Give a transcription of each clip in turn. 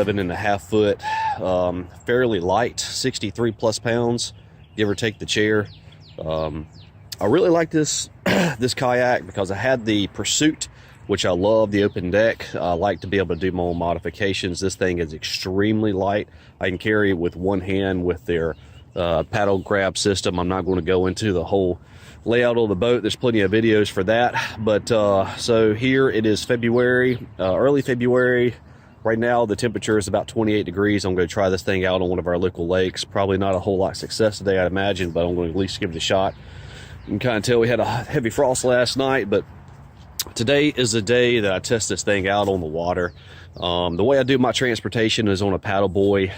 11.5 foot, fairly light, 63 plus pounds, give or take the chair. I really like this this kayak because I had the Pursuit, which I love, the open deck. I like to be able to do my own modifications. This thing is extremely light. I can carry it with one hand with their paddle grab system. I'm not going to go into the whole layout of the boat. There's plenty of videos for that. But so here it is February, early February. Right now the temperature is about 28 degrees. I'm going to try this thing out on one of our local lakes. Probably not a whole lot of success today, I'd imagine, but I'm going to at least give it a shot. You can kind of tell we had a heavy frost last night, but today is the day that I test this thing out on the water. The way I do my transportation is on a paddle boy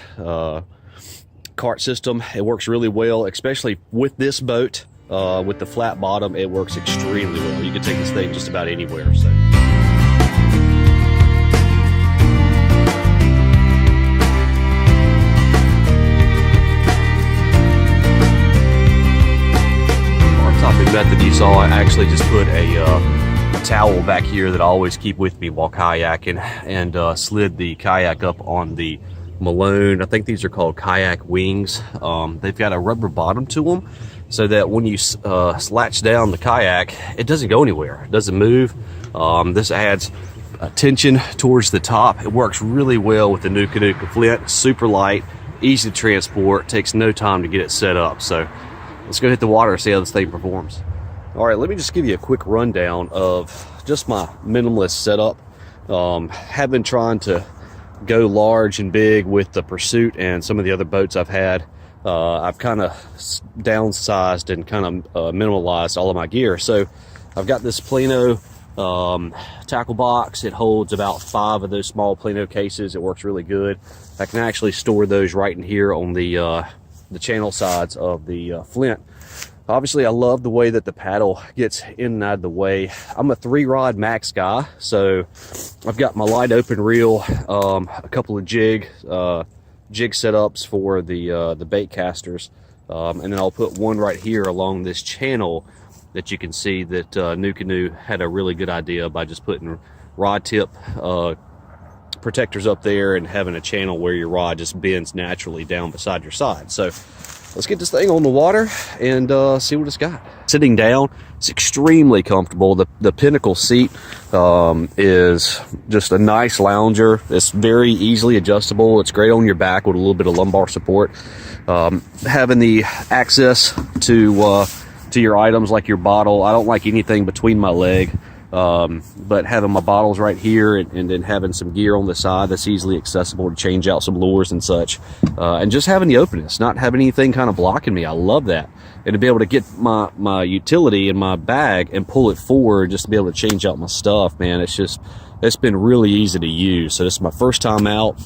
cart system. It works really well, especially with this boat. With the flat bottom, it works extremely well. You can take this thing just about anywhere. So. Method you saw, I actually just put a towel back here that I always keep with me while kayaking, and slid the kayak up on the Malone. I think these are called Kayak Wings. They've got a rubber bottom to them so that when you latch down the kayak, it doesn't go anywhere, it doesn't move. This adds tension towards the top. It works really well with the NuCanoe Flint. Super light, easy to transport, takes no time to get it set up. So let's go hit the water and see how this thing performs. All right, let me just give you a quick rundown of just my minimalist setup. Have been trying to go large and big with the Pursuit and some of the other boats I've had. I've kind of downsized and kind of minimalized all of my gear. So I've got this Plano tackle box. It holds about 5 of those small Plano cases. It works really good. I can actually store those right in here on the channel sides of the Flint. Obviously, I love the way that the paddle gets in and out of the way. I'm a 3-rod max guy, so I've got my light open reel, a couple of jig setups for the bait casters, and then I'll put one right here along this channel that you can see that NuCanoe had a really good idea by just putting rod tip protectors up there and having a channel where your rod just bends naturally down beside your side. So let's get this thing on the water and see what it's got. Sitting down, it's extremely comfortable. The Pinnacle seat is just a nice lounger. It's very easily adjustable. It's great on your back with a little bit of lumbar support. Having the access to your items like your bottle. I don't like anything between my leg. But having my bottles right here and then having some gear on the side that's easily accessible to change out some lures and such, and just having the openness, not having anything kind of blocking me. I love that. And to be able to get my utility in my bag and pull it forward just to be able to change out my stuff, man, it's been really easy to use. So this is my first time out.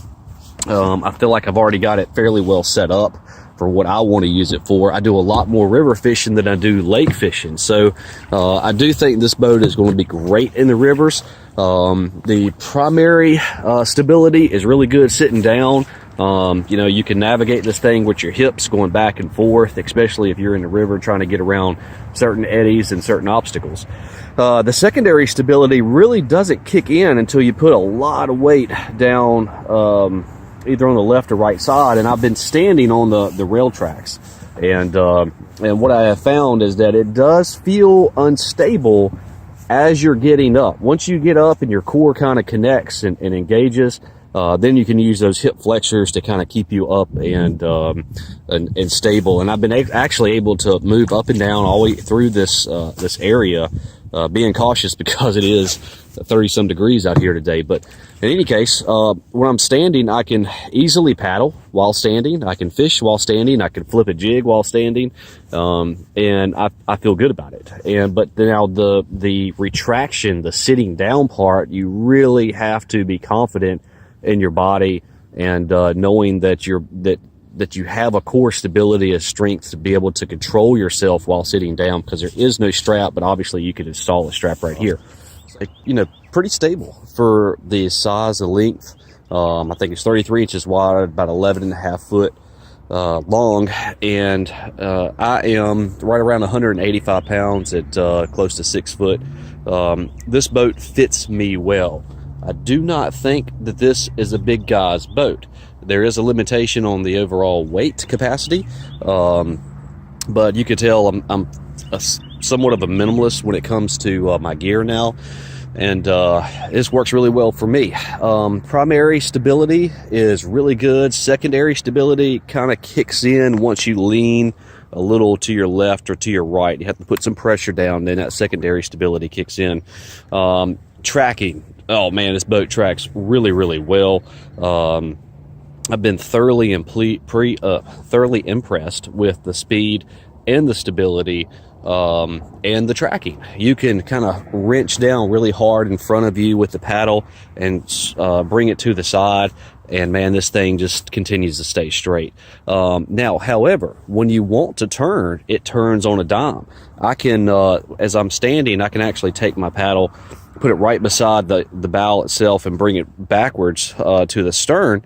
I feel like I've already got it fairly well set up for what I want to use it for. I do a lot more river fishing than I do lake fishing. So I do think this boat is going to be great in the rivers. The primary stability is really good sitting down. You know, you can navigate this thing with your hips going back and forth, especially if you're in the river trying to get around certain eddies and certain obstacles. The secondary stability really doesn't kick in until you put a lot of weight down, either on the left or right side, and I've been standing on the rail tracks, and what I have found is that it does feel unstable as you're getting up. Once you get up and your core kind of connects and engages, then you can use those hip flexors to kind of keep you up and stable. And I've been actually able to move up and down all the way through this area, being cautious because it is 30-some degrees out here today. But in any case, when I'm standing, I can easily paddle while standing. I can fish while standing. I can flip a jig while standing, and I feel good about it. But now the retraction, the sitting down part, you really have to be confident in your body and knowing that you have a core stability and strength to be able to control yourself while sitting down, because there is no strap, but obviously you could install a strap right here. You know, pretty stable for the size and length. I think it's 33 inches wide, about 11.5 foot long, and I am right around 185 pounds at close to 6 foot. This boat fits me well. I do not think that this is a big guy's boat. There is a limitation on the overall weight capacity, but you can tell I'm somewhat of a minimalist when it comes to my gear now, and this works really well for me. Primary stability is really good. Secondary stability kind of kicks in once you lean a little to your left or to your right. You have to put some pressure down, then that secondary stability kicks in. Tracking, oh man, this boat tracks really, really well. I've been thoroughly impressed with the speed and the stability and the tracking. You can kind of wrench down really hard in front of you with the paddle and bring it to the side, and man, this thing just continues to stay straight. Now, however, when you want to turn, it turns on a dime. I can, as I'm standing, I can actually take my paddle, put it right beside the bow itself, and bring it backwards to the stern,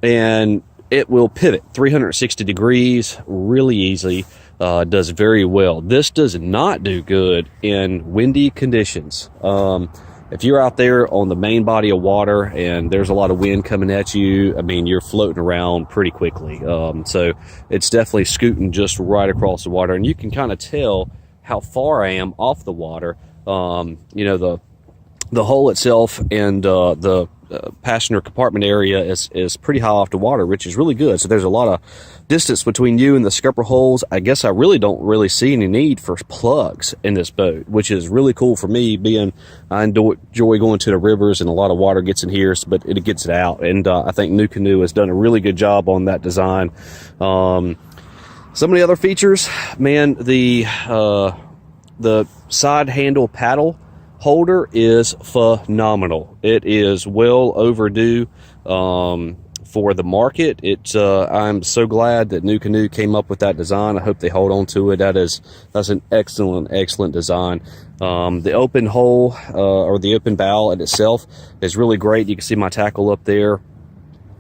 and it will pivot 360 degrees really easy. Does very well. This does not do good in windy conditions. If you're out there on the main body of water and there's a lot of wind coming at you, I mean, you're floating around pretty quickly. So it's definitely scooting just right across the water, and you can kind of tell how far I am off the water. You know, the hull itself and the passenger compartment area is pretty high off the water, which is really good. So there's a lot of distance between you and the scupper holes. I guess I really don't see any need for plugs in this boat, which is really cool for me, being I enjoy going to the rivers and a lot of water gets in here, but it gets it out. And I think NuCanoe has done a really good job on that design. Some of the other features, man, the side handle paddle holder is phenomenal. It is well overdue for the market. I'm so glad that NuCanoe came up with that design. I hope they hold on to it. That's an excellent design. The open hull or the open bow in itself is really great. You can see my tackle up there.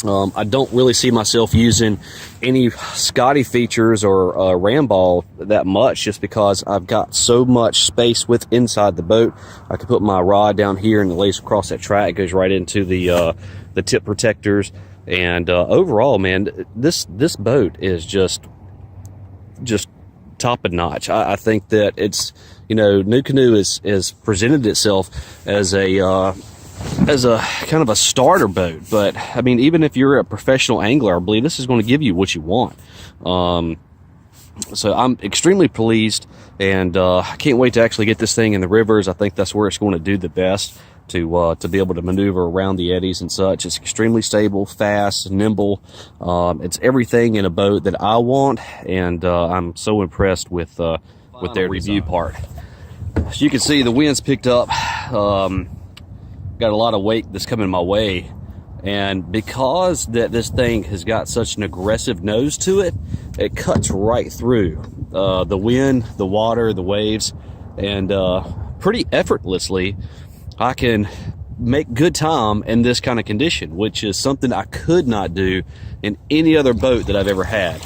I don't really see myself using any Scotty features or Ramball that much, just because I've got so much space inside the boat. I can put my rod down here and it lays across that track. It goes right into the tip protectors. And overall, man, this boat is just top of notch. I think that it's, you know, NuCanoe is presented itself as a kind of a starter boat, but I mean, even if you're a professional angler, I believe this is going to give you what you want. So I'm extremely pleased, and I can't wait to actually get this thing in the rivers. I think that's where it's going to do the best, to be able to maneuver around the eddies and such. It's extremely stable, fast, nimble. It's everything in a boat that I want, and I'm so impressed with their review part. As you can see, the wind's picked up. Got a lot of weight that's coming my way, and because that this thing has got such an aggressive nose to it, it cuts right through the wind, the water, the waves, and pretty effortlessly I can make good time in this kind of condition, which is something I could not do in any other boat that I've ever had.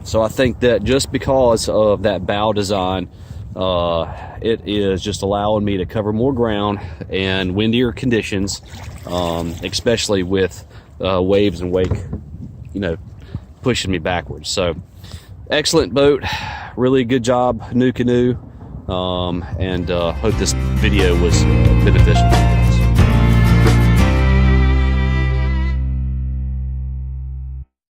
So I think that just because of that bow design, it is just allowing me to cover more ground and windier conditions, especially with waves and wake, you know, pushing me backwards. So excellent boat, really good job, NuCanoe, and hope this video was beneficial.